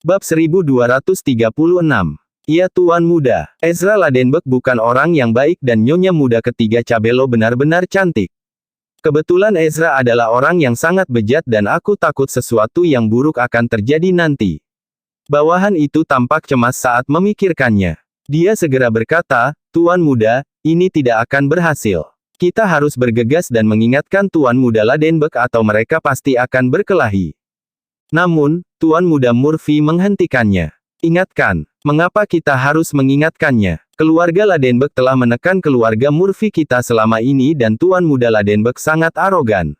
Bab 1236. Ya Tuan Muda, Ezra Ladenburg bukan orang yang baik dan Nyonya Muda ketiga Cabello benar-benar cantik. Kebetulan Ezra adalah orang yang sangat bejat dan aku takut sesuatu yang buruk akan terjadi nanti. Bawahan itu tampak cemas saat memikirkannya. Dia segera berkata, Tuan Muda, ini tidak akan berhasil. Kita harus bergegas dan mengingatkan Tuan Muda Ladenburg atau mereka pasti akan berkelahi. Namun, Tuan Muda Murphy menghentikannya. Ingatkan, mengapa kita harus mengingatkannya? Keluarga Ladenburg telah menekan keluarga Murphy kita selama ini dan Tuan Muda Ladenburg sangat arogan.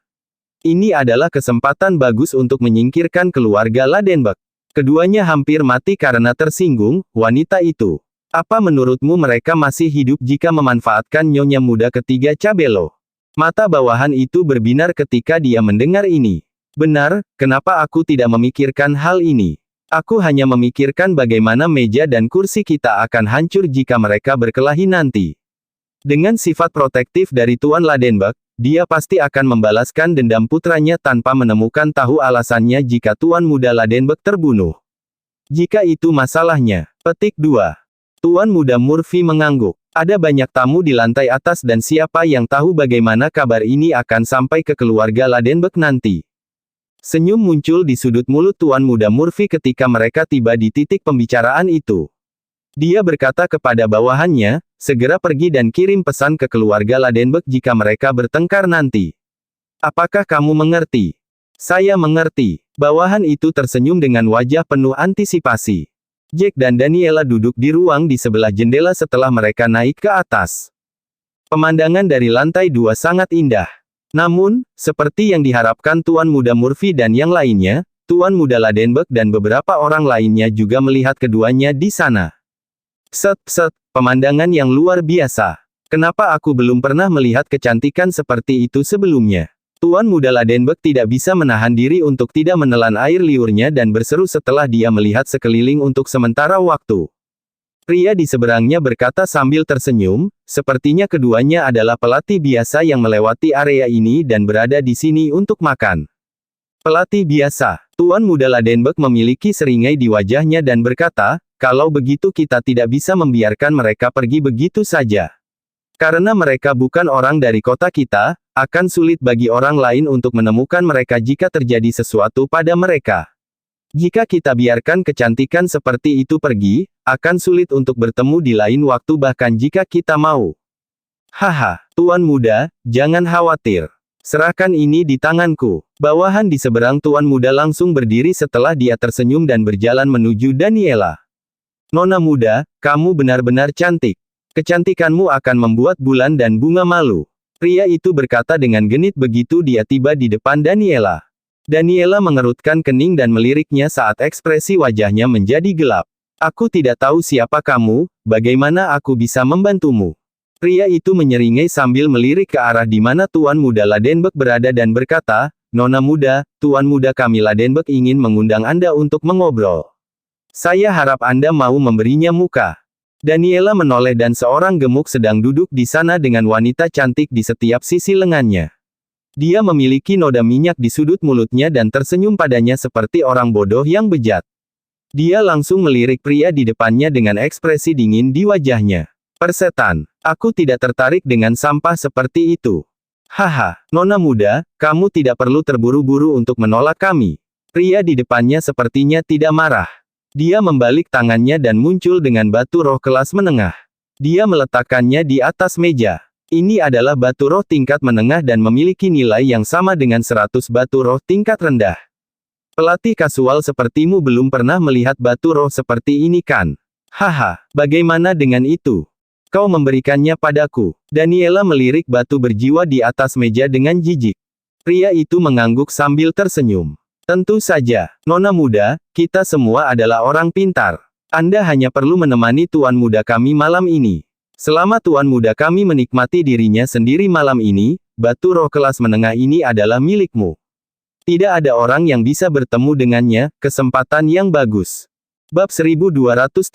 Ini adalah kesempatan bagus untuk menyingkirkan keluarga Ladenburg. Keduanya hampir mati karena tersinggung, wanita itu. Apa menurutmu mereka masih hidup jika memanfaatkan Nyonya Muda ketiga Cabello? Mata bawahan itu berbinar ketika dia mendengar ini. Benar, kenapa aku tidak memikirkan hal ini? Aku hanya memikirkan bagaimana meja dan kursi kita akan hancur jika mereka berkelahi nanti. Dengan sifat protektif dari Tuan Ladenburg, dia pasti akan membalaskan dendam putranya tanpa menemukan tahu alasannya jika Tuan Muda Ladenburg terbunuh. Jika itu masalahnya. Petik 2. Tuan Muda Murphy mengangguk. Ada banyak tamu di lantai atas dan siapa yang tahu bagaimana kabar ini akan sampai ke keluarga Ladenburg nanti. Senyum muncul di sudut mulut Tuan Muda Murphy ketika mereka tiba di titik pembicaraan itu. Dia berkata kepada bawahannya, segera pergi dan kirim pesan ke keluarga Ladenburg jika mereka bertengkar nanti. Apakah kamu mengerti? Saya mengerti. Bawahan itu tersenyum dengan wajah penuh antisipasi. Jack dan Daniela duduk di ruang di sebelah jendela setelah mereka naik ke atas. Pemandangan dari lantai 2 sangat indah. Namun, seperti yang diharapkan Tuan Muda Murphy dan yang lainnya, Tuan Muda Ladenburg dan beberapa orang lainnya juga melihat keduanya di sana. Pset, pemandangan yang luar biasa. Kenapa aku belum pernah melihat kecantikan seperti itu sebelumnya? Tuan Muda Ladenburg tidak bisa menahan diri untuk tidak menelan air liurnya dan berseru setelah dia melihat sekeliling untuk sementara waktu. Pria di seberangnya berkata sambil tersenyum, sepertinya keduanya adalah pelatih biasa yang melewati area ini dan berada di sini untuk makan. Pelatih biasa. Tuan Muda Ladenburg memiliki seringai di wajahnya dan berkata, kalau begitu kita tidak bisa membiarkan mereka pergi begitu saja. Karena mereka bukan orang dari kota kita, akan sulit bagi orang lain untuk menemukan mereka jika terjadi sesuatu pada mereka. Jika kita biarkan kecantikan seperti itu pergi, akan sulit untuk bertemu di lain waktu bahkan jika kita mau. Haha, Tuan Muda, jangan khawatir. Serahkan ini di tanganku. Bawahan di seberang Tuan Muda langsung berdiri setelah dia tersenyum dan berjalan menuju Daniela. Nona Muda, kamu benar-benar cantik. Kecantikanmu akan membuat bulan dan bunga malu. Pria itu berkata dengan genit begitu dia tiba di depan Daniela. Daniela mengerutkan kening dan meliriknya saat ekspresi wajahnya menjadi gelap. Aku tidak tahu siapa kamu, bagaimana aku bisa membantumu? Pria itu menyeringai sambil melirik ke arah di mana Tuan Muda Ladenburg berada dan berkata, Nona Muda, Tuan Muda kami Ladenburg ingin mengundang Anda untuk mengobrol. Saya harap Anda mau memberinya muka. Daniela menoleh dan seorang gemuk sedang duduk di sana dengan wanita cantik di setiap sisi lengannya. Dia memiliki noda minyak di sudut mulutnya dan tersenyum padanya seperti orang bodoh yang bejat. Dia langsung melirik pria di depannya dengan ekspresi dingin di wajahnya. Persetan, aku tidak tertarik dengan sampah seperti itu. Haha, Nona Muda, kamu tidak perlu terburu-buru untuk menolak kami. Pria di depannya sepertinya tidak marah. Dia membalik tangannya dan muncul dengan batu roh kelas menengah. Dia meletakkannya di atas meja. Ini adalah batu roh tingkat menengah dan memiliki nilai yang sama dengan 100 batu roh tingkat rendah. Pelatih kasual sepertimu belum pernah melihat batu roh seperti ini kan? Haha, bagaimana dengan itu? Kau memberikannya padaku. Daniela melirik batu berjiwa di atas meja dengan jijik. Pria itu mengangguk sambil tersenyum. Tentu saja, Nona Muda, kita semua adalah orang pintar. Anda hanya perlu menemani Tuan Muda kami malam ini. Selama Tuan Muda kami menikmati dirinya sendiri malam ini, batu roh kelas menengah ini adalah milikmu. Tidak ada orang yang bisa bertemu dengannya, kesempatan yang bagus. Bab 1237.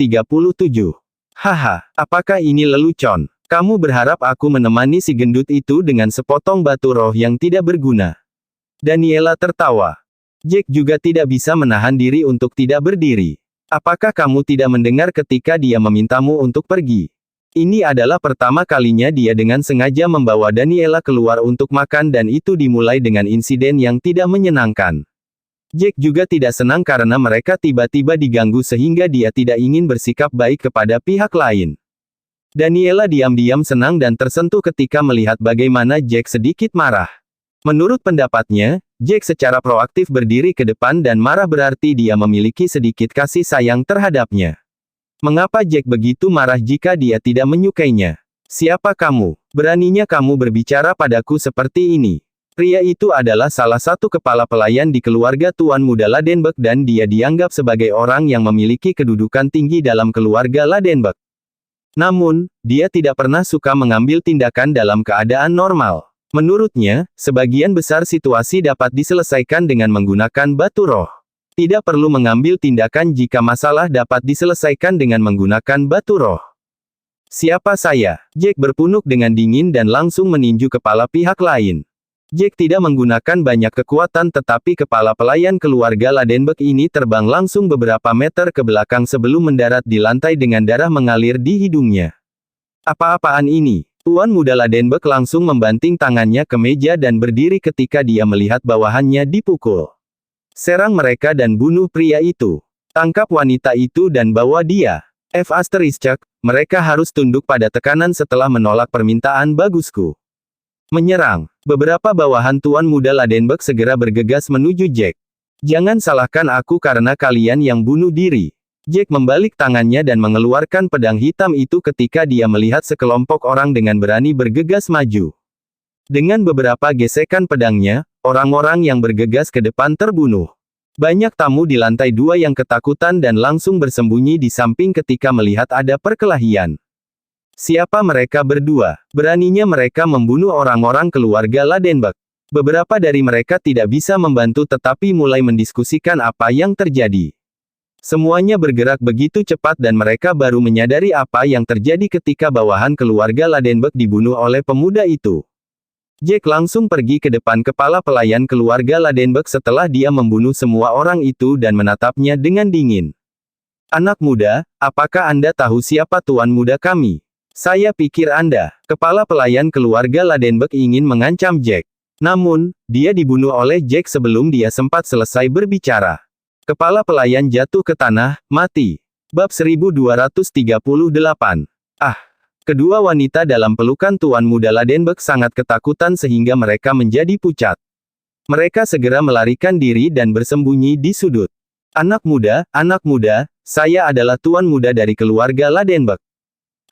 Haha, apakah ini lelucon? Kamu berharap aku menemani si gendut itu dengan sepotong batu roh yang tidak berguna? Daniela tertawa. Jack juga tidak bisa menahan diri untuk tidak berdiri. Apakah kamu tidak mendengar ketika dia memintamu untuk pergi? Ini adalah pertama kalinya dia dengan sengaja membawa Daniela keluar untuk makan dan itu dimulai dengan insiden yang tidak menyenangkan. Jack juga tidak senang karena mereka tiba-tiba diganggu sehingga dia tidak ingin bersikap baik kepada pihak lain. Daniela diam-diam senang dan tersentuh ketika melihat bagaimana Jack sedikit marah. Menurut pendapatnya, Jack secara proaktif berdiri ke depan dan marah berarti dia memiliki sedikit kasih sayang terhadapnya. Mengapa Jack begitu marah jika dia tidak menyukainya? Siapa kamu? Beraninya kamu berbicara padaku seperti ini? Pria itu adalah salah satu kepala pelayan di keluarga Tuan Muda Ladenburg dan dia dianggap sebagai orang yang memiliki kedudukan tinggi dalam keluarga Ladenburg. Namun, dia tidak pernah suka mengambil tindakan dalam keadaan normal. Menurutnya, sebagian besar situasi dapat diselesaikan dengan menggunakan batu roh. Tidak perlu mengambil tindakan jika masalah dapat diselesaikan dengan menggunakan batu roh. Siapa saya? Jack berpunuk dengan dingin dan langsung meninju kepala pihak lain. Jack tidak menggunakan banyak kekuatan tetapi kepala pelayan keluarga Ladenburg ini terbang langsung beberapa meter ke belakang sebelum mendarat di lantai dengan darah mengalir di hidungnya. Apa-apaan ini? Tuan Muda Ladenburg langsung membanting tangannya ke meja dan berdiri ketika dia melihat bawahannya dipukul. Serang mereka dan bunuh pria itu. Tangkap wanita itu dan bawa dia. Mereka harus tunduk pada tekanan setelah menolak permintaan bagusku. Menyerang. Beberapa bawahan Tuan Muda Ladenburg segera bergegas menuju Jack. Jangan salahkan aku karena kalian yang bunuh diri. Jack membalik tangannya dan mengeluarkan pedang hitam itu ketika dia melihat sekelompok orang dengan berani bergegas maju. Dengan beberapa gesekan pedangnya, orang-orang yang bergegas ke depan terbunuh. Banyak tamu di lantai 2 yang ketakutan dan langsung bersembunyi di samping ketika melihat ada perkelahian. Siapa mereka berdua? Beraninya mereka membunuh orang-orang keluarga Ladenburg. Beberapa dari mereka tidak bisa membantu tetapi mulai mendiskusikan apa yang terjadi. Semuanya bergerak begitu cepat dan mereka baru menyadari apa yang terjadi ketika bawahan keluarga Ladenburg dibunuh oleh pemuda itu. Jack langsung pergi ke depan kepala pelayan keluarga Ladenburg setelah dia membunuh semua orang itu dan menatapnya dengan dingin. Anak muda, apakah Anda tahu siapa Tuan Muda kami? Saya pikir Anda, kepala pelayan keluarga Ladenburg ingin mengancam Jack. Namun, dia dibunuh oleh Jack sebelum dia sempat selesai berbicara. Kepala pelayan jatuh ke tanah, mati. Bab 1238. Kedua wanita dalam pelukan Tuan Muda Ladenburg sangat ketakutan sehingga mereka menjadi pucat. Mereka segera melarikan diri dan bersembunyi di sudut. Anak muda, saya adalah Tuan Muda dari keluarga Ladenburg.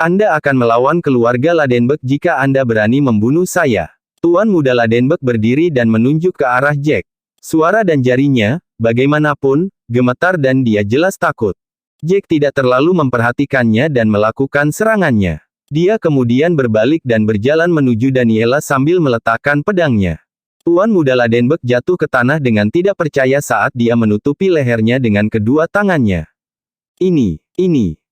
Anda akan melawan keluarga Ladenburg jika Anda berani membunuh saya. Tuan Muda Ladenburg berdiri dan menunjuk ke arah Jack. Suara dan jarinya, bagaimanapun, gemetar dan dia jelas takut. Jack tidak terlalu memperhatikannya dan melakukan serangannya. Dia kemudian berbalik dan berjalan menuju Daniela sambil meletakkan pedangnya. Tuan Muda Ladenburg jatuh ke tanah dengan tidak percaya saat dia menutupi lehernya dengan kedua tangannya. Ini.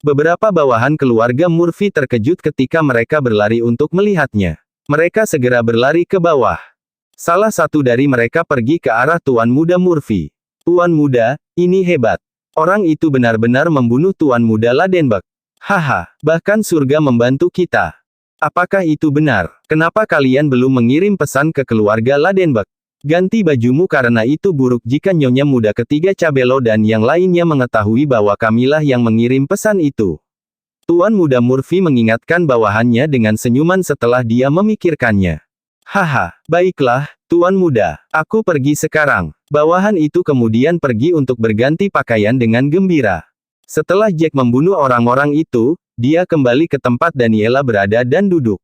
Beberapa bawahan keluarga Murphy terkejut ketika mereka berlari untuk melihatnya. Mereka segera berlari ke bawah. Salah satu dari mereka pergi ke arah Tuan Muda Murphy. Tuan Muda, ini hebat. Orang itu benar-benar membunuh Tuan Muda Ladenburg. Haha, bahkan surga membantu kita. Apakah itu benar? Kenapa kalian belum mengirim pesan ke keluarga Ladenburg? Ganti bajumu karena itu buruk jika Nyonya Muda ketiga Cabello dan yang lainnya mengetahui bahwa kamilah yang mengirim pesan itu. Tuan Muda Murphy mengingatkan bawahannya dengan senyuman setelah dia memikirkannya. Haha, baiklah, Tuan Muda, aku pergi sekarang. Bawahan itu kemudian pergi untuk berganti pakaian dengan gembira. Setelah Jack membunuh orang-orang itu, dia kembali ke tempat Daniela berada dan duduk.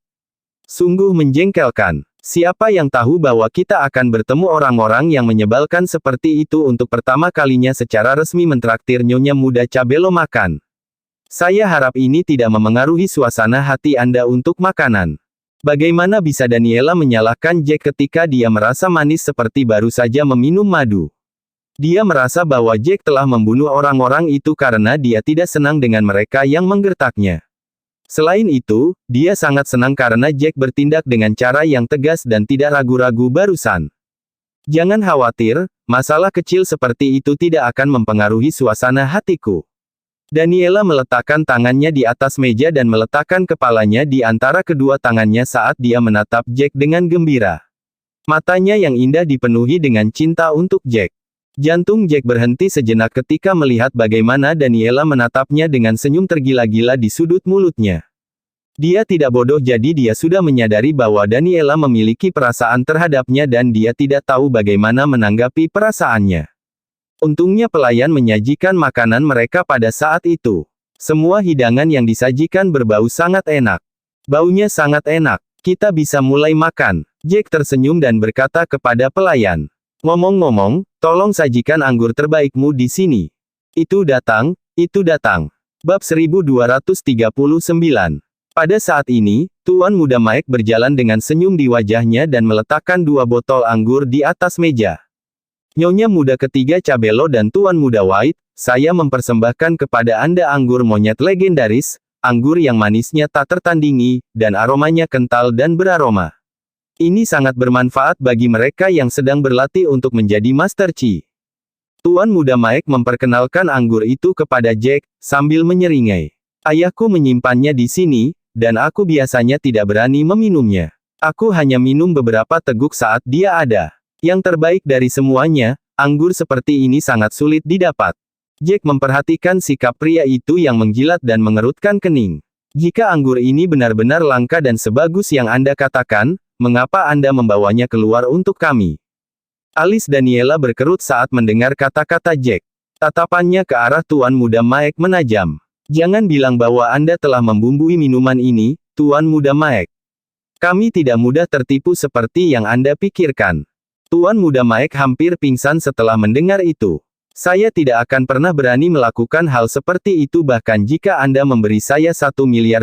Sungguh menjengkelkan. Siapa yang tahu bahwa kita akan bertemu orang-orang yang menyebalkan seperti itu untuk pertama kalinya secara resmi mentraktir Nyonya Muda Cabello makan. Saya harap ini tidak memengaruhi suasana hati Anda untuk makanan. Bagaimana bisa Daniela menyalahkan Jack ketika dia merasa manis seperti baru saja meminum madu? Dia merasa bahwa Jack telah membunuh orang-orang itu karena dia tidak senang dengan mereka yang menggertaknya. Selain itu, dia sangat senang karena Jack bertindak dengan cara yang tegas dan tidak ragu-ragu barusan. Jangan khawatir, masalah kecil seperti itu tidak akan mempengaruhi suasana hatiku. Daniela meletakkan tangannya di atas meja dan meletakkan kepalanya di antara kedua tangannya saat dia menatap Jack dengan gembira. Matanya yang indah dipenuhi dengan cinta untuk Jack. Jantung Jack berhenti sejenak ketika melihat bagaimana Daniela menatapnya dengan senyum tergila-gila di sudut mulutnya. Dia tidak bodoh, jadi dia sudah menyadari bahwa Daniela memiliki perasaan terhadapnya dan dia tidak tahu bagaimana menanggapi perasaannya. Untungnya pelayan menyajikan makanan mereka pada saat itu. Semua hidangan yang disajikan berbau sangat enak. Baunya sangat enak. Kita bisa mulai makan. Jack tersenyum dan berkata kepada pelayan. Ngomong-ngomong, tolong sajikan anggur terbaikmu di sini. Itu datang, itu datang. Bab 1239. Pada saat ini, Tuan Muda Mike berjalan dengan senyum di wajahnya dan meletakkan 2 botol anggur di atas meja. Nyonya Muda Ketiga Cabello dan Tuan Muda White, saya mempersembahkan kepada Anda anggur monyet legendaris, anggur yang manisnya tak tertandingi, dan aromanya kental dan beraroma. Ini sangat bermanfaat bagi mereka yang sedang berlatih untuk menjadi Master Chi. Tuan Muda Mike memperkenalkan anggur itu kepada Jack, sambil menyeringai. Ayahku menyimpannya di sini, dan aku biasanya tidak berani meminumnya. Aku hanya minum beberapa teguk saat dia ada. Yang terbaik dari semuanya, anggur seperti ini sangat sulit didapat. Jack memperhatikan sikap pria itu yang menjilat dan mengerutkan kening. Jika anggur ini benar-benar langka dan sebagus yang Anda katakan, mengapa Anda membawanya keluar untuk kami? Alis Daniela berkerut saat mendengar kata-kata Jack. Tatapannya ke arah Tuan Muda Mike menajam. Jangan bilang bahwa Anda telah membumbui minuman ini, Tuan Muda Mike. Kami tidak mudah tertipu seperti yang Anda pikirkan. Tuan Muda Mike hampir pingsan setelah mendengar itu. Saya tidak akan pernah berani melakukan hal seperti itu bahkan jika Anda memberi saya $1 miliar,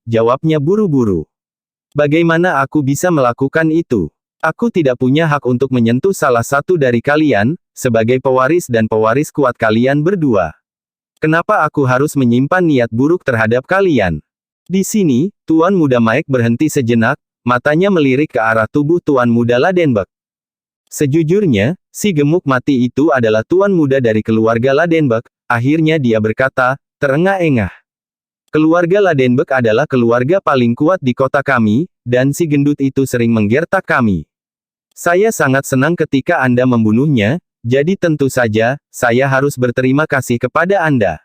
jawabnya buru-buru. Bagaimana aku bisa melakukan itu? Aku tidak punya hak untuk menyentuh salah satu dari kalian, sebagai pewaris dan pewaris kuat kalian berdua. Kenapa aku harus menyimpan niat buruk terhadap kalian? Di sini, Tuan Muda Mike berhenti sejenak, matanya melirik ke arah tubuh Tuan Muda Ladenburg. Sejujurnya, si gemuk mati itu adalah tuan muda dari keluarga Ladenburg, akhirnya dia berkata, terengah-engah. Keluarga Ladenburg adalah keluarga paling kuat di kota kami, dan si gendut itu sering menggertak kami. Saya sangat senang ketika Anda membunuhnya, jadi tentu saja, saya harus berterima kasih kepada Anda.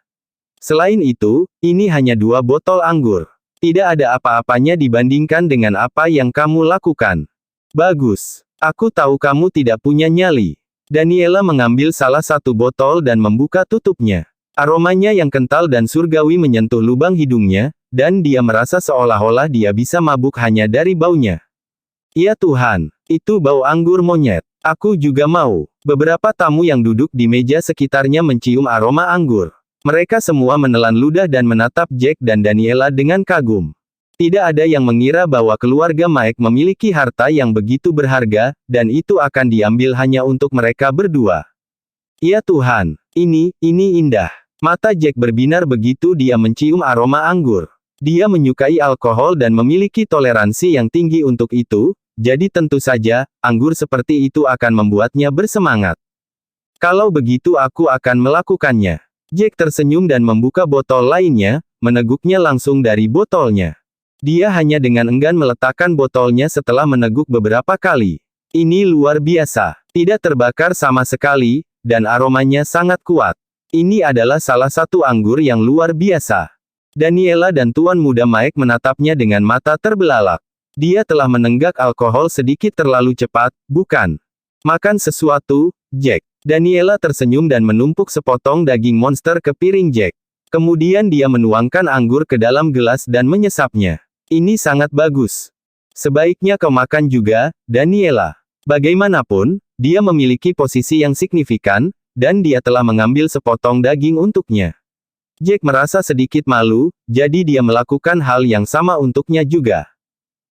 Selain itu, ini hanya 2 botol anggur. Tidak ada apa-apanya dibandingkan dengan apa yang kamu lakukan. Bagus. Aku tahu kamu tidak punya nyali. Daniela mengambil salah satu botol dan membuka tutupnya. Aromanya yang kental dan surgawi menyentuh lubang hidungnya, dan dia merasa seolah-olah dia bisa mabuk hanya dari baunya. Ya Tuhan, itu bau anggur monyet. Aku juga mau. Beberapa tamu yang duduk di meja sekitarnya mencium aroma anggur. Mereka semua menelan ludah dan menatap Jack dan Daniela dengan kagum. Tidak ada yang mengira bahwa keluarga Mike memiliki harta yang begitu berharga, dan itu akan diambil hanya untuk mereka berdua. Ya Tuhan, ini indah. Mata Jack berbinar begitu dia mencium aroma anggur. Dia menyukai alkohol dan memiliki toleransi yang tinggi untuk itu, jadi tentu saja, anggur seperti itu akan membuatnya bersemangat. Kalau begitu aku akan melakukannya. Jack tersenyum dan membuka botol lainnya, meneguknya langsung dari botolnya. Dia hanya dengan enggan meletakkan botolnya setelah meneguk beberapa kali. Ini luar biasa. Tidak terbakar sama sekali, dan aromanya sangat kuat. Ini adalah salah satu anggur yang luar biasa. Daniela dan Tuan Muda Mike menatapnya dengan mata terbelalak. Dia telah menenggak alkohol sedikit terlalu cepat, bukan? Makan sesuatu, Jack. Daniela tersenyum dan menumpuk sepotong daging monster ke piring Jack. Kemudian dia menuangkan anggur ke dalam gelas dan menyesapnya. Ini sangat bagus. Sebaiknya kau makan juga, Daniela. Bagaimanapun, dia memiliki posisi yang signifikan, dan dia telah mengambil sepotong daging untuknya. Jack merasa sedikit malu, jadi dia melakukan hal yang sama untuknya juga.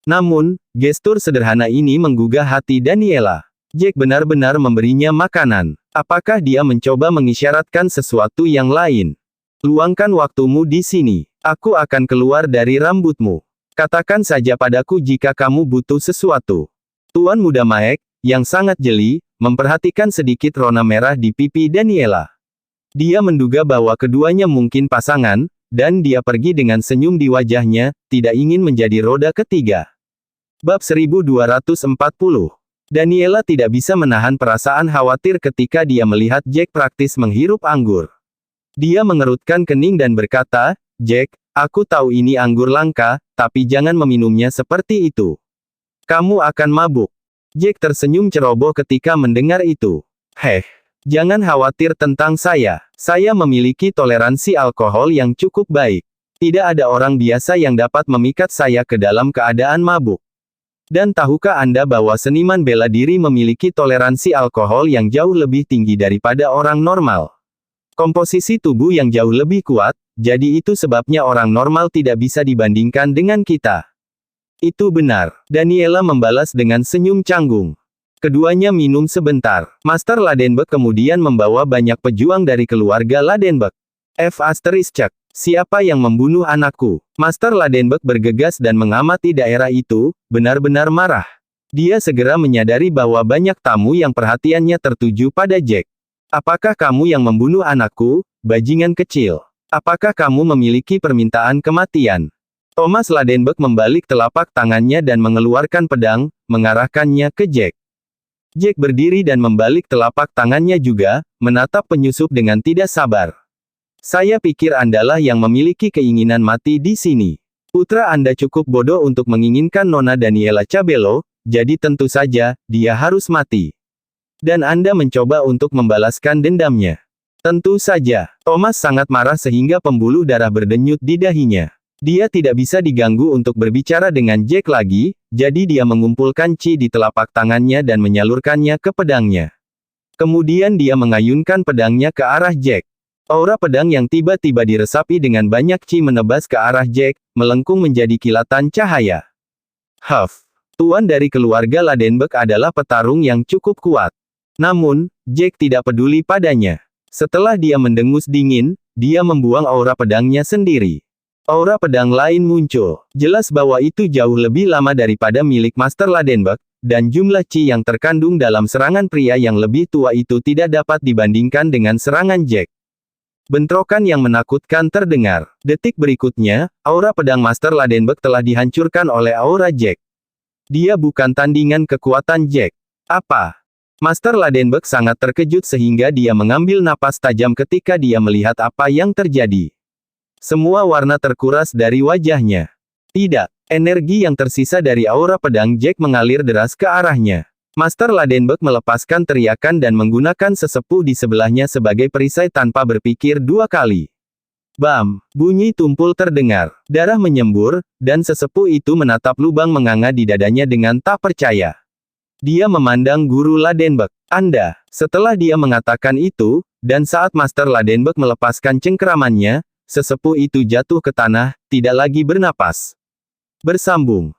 Namun, gestur sederhana ini menggugah hati Daniela. Jack benar-benar memberinya makanan. Apakah dia mencoba mengisyaratkan sesuatu yang lain? Luangkan waktumu di sini. Aku akan keluar dari rambutmu. Katakan saja padaku jika kamu butuh sesuatu. Tuan Muda Mike, yang sangat jeli, memperhatikan sedikit rona merah di pipi Daniela. Dia menduga bahwa keduanya mungkin pasangan, dan dia pergi dengan senyum di wajahnya, tidak ingin menjadi roda ketiga. Bab 1240. Daniela tidak bisa menahan perasaan khawatir ketika dia melihat Jack praktis menghirup anggur. Dia mengerutkan kening dan berkata, "Jack, aku tahu ini anggur langka, tapi jangan meminumnya seperti itu. Kamu akan mabuk." Jack tersenyum ceroboh ketika mendengar itu. "Heh, jangan khawatir tentang saya. Saya memiliki toleransi alkohol yang cukup baik. Tidak ada orang biasa yang dapat memikat saya ke dalam keadaan mabuk. Dan tahukah Anda bahwa seniman bela diri memiliki toleransi alkohol yang jauh lebih tinggi daripada orang normal? Komposisi tubuh yang jauh lebih kuat, jadi itu sebabnya orang normal tidak bisa dibandingkan dengan kita." "Itu benar," Daniela membalas dengan senyum canggung. Keduanya minum sebentar. Master Ladenburg kemudian membawa banyak pejuang dari keluarga Ladenburg. F***, siapa yang membunuh anakku? Master Ladenburg bergegas dan mengamati daerah itu, benar-benar marah. Dia segera menyadari bahwa banyak tamu yang perhatiannya tertuju pada Jack. "Apakah kamu yang membunuh anakku, bajingan kecil? Apakah kamu memiliki permintaan kematian?" Thomas Ladenburg membalik telapak tangannya dan mengeluarkan pedang, mengarahkannya ke Jack. Jack berdiri dan membalik telapak tangannya juga, menatap penyusup dengan tidak sabar. "Saya pikir Andalah yang memiliki keinginan mati di sini. Putra Anda cukup bodoh untuk menginginkan Nona Daniela Cabello, jadi tentu saja, dia harus mati. Dan Anda mencoba untuk membalaskan dendamnya." Tentu saja, Thomas sangat marah sehingga pembuluh darah berdenyut di dahinya. Dia tidak bisa diganggu untuk berbicara dengan Jack lagi, jadi dia mengumpulkan chi di telapak tangannya dan menyalurkannya ke pedangnya. Kemudian dia mengayunkan pedangnya ke arah Jack. Aura pedang yang tiba-tiba diresapi dengan banyak chi menebas ke arah Jack, melengkung menjadi kilatan cahaya. Huff. Tuan dari keluarga Ladenburg adalah petarung yang cukup kuat. Namun, Jack tidak peduli padanya. Setelah dia mendengus dingin, dia membuang aura pedangnya sendiri. Aura pedang lain muncul. Jelas bahwa itu jauh lebih lama daripada milik Master Ladenburg, dan jumlah chi yang terkandung dalam serangan pria yang lebih tua itu tidak dapat dibandingkan dengan serangan Jack. Bentrokan yang menakutkan terdengar. Detik berikutnya, aura pedang Master Ladenburg telah dihancurkan oleh aura Jack. Dia bukan tandingan kekuatan Jack. Apa? Master Ladenburg sangat terkejut sehingga dia mengambil napas tajam ketika dia melihat apa yang terjadi. Semua warna terkuras dari wajahnya. Tidak, energi yang tersisa dari aura pedang Jack mengalir deras ke arahnya. Master Ladenburg melepaskan teriakan dan menggunakan sesepuh di sebelahnya sebagai perisai tanpa berpikir dua kali. Bam! Bunyi tumpul terdengar. Darah menyembur, dan sesepuh itu menatap lubang menganga di dadanya dengan tak percaya. Dia memandang guru Ladenburg. "Anda." Setelah dia mengatakan itu, dan saat Master Ladenburg melepaskan cengkeramannya, sesepuh itu jatuh ke tanah, tidak lagi bernapas. Bersambung.